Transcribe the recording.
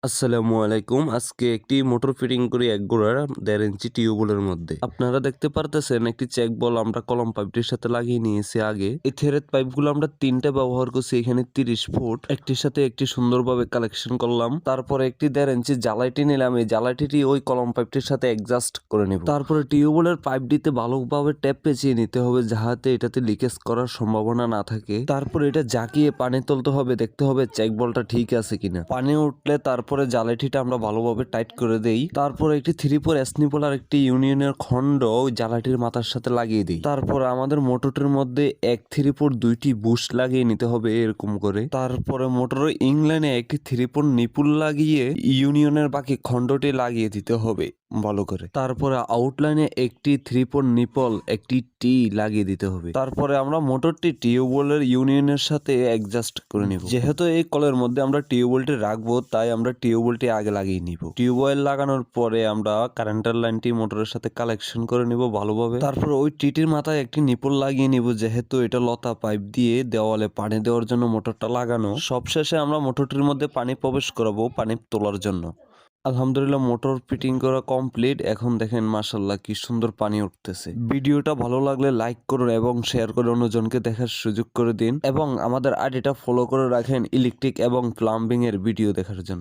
আসসালামু আলাইকুম। আজকে একটি মোটর ফিটিং করি ১ গোড়ার ১.৫ ইঞ্চি টিউবওয়েলের মধ্যে। আপনারা দেখতে পারতেছেন একটি চেক বল আমরা কলম পাইপটির সাথে লাগিয়ে নিয়েছি আগে। এই থ্রেড পাইপগুলো আমরা ৩ টা ব্যবহার করছি এখানে ৩০ ফুট। একটির সাথে একটি সুন্দরভাবে কালেকশন করলাম। তারপরে একটি ১.৫ ইঞ্চি জ্বালাইটি নিলাম। এই জ্বালাইটি ওই কলম পাইপটির সাথে অ্যাডজাস্ট করে নিব। তারপরে টিউবওয়েলের পাইপটিতে ভালোভাবে ট্যাপ পেঁচিয়ে নিতে হবে যাহাতে এটাতে লিকেজ করার সম্ভাবনা না থাকে। তারপরে এটা জাকিয়ে পানি তুলতে হবে, দেখতে হবে চেক বলটা ঠিক আছে কিনা। পানি উঠলে তারপরে জ্বালাটিটা আমরা ভালোভাবে টাইট করে দেই। তারপরে একটি 3/4 স্নিপল আর একটি ইউনিয়নের খণ্ড ওই জ্বালাটির মাথার সাথে লাগিয়ে দিই। তারপর আমাদের মোটরটির মধ্যে 1/3 2টি বুশ লাগিয়ে নিতে হবে এরকম করে। তারপরে মোটরের ইংল্যান্ডে একটি 3/4 নিপুল লাগিয়ে ইউনিয়নের বাকি খণ্ডটি লাগিয়ে দিতে হবে ভালো করে। তারপরে আউটলাইনে একটি 3/4 নিপল একটি টি লাগিয়ে দিতে হবে। তারপরে আমরা মোটরটি টিউবওয়েলের ইউনিয়নের সাথে অ্যাডজাস্ট করে নিব। যেহেতু এই কলের মধ্যে আমরা টিউবওয়েলটি রাখবো তাই আমরা টিউবওয়েলটি আগে লাগিয়ে নিব। টিউবওয়েল লাগানোর পরে আমরা কারেন্টের লাইনটি মোটরের সাথে কালেকশন করে নিব ভালোভাবে। তারপর ওই টিটির মাথায় একটি নিপল লাগিয়ে নিব যেহেতু এটা লতা পাইপ দিয়ে দেওয়ালে পানি দেওয়ার জন্য মোটরটা লাগানো। সবশেষে আমরা মোটরটির মধ্যে পানি প্রবেশ করাবো পানি তোলার জন্য। আলহামদুলিল্লাহ মোটর ফিটিং করা কমপ্লিট। এখন দেখেন মাশাআল্লাহ কি সুন্দর পানি উঠতেছে। ভিডিওটা ভালো লাগলে লাইক করুন এবং শেয়ার করে অন্যজনকে দেখার সুযোগ করে দিন এবং আমাদের আইডিটা ফলো করে রাখেন ইলেকট্রিক এবং প্লাম্বিং এর ভিডিও দেখার জন্য।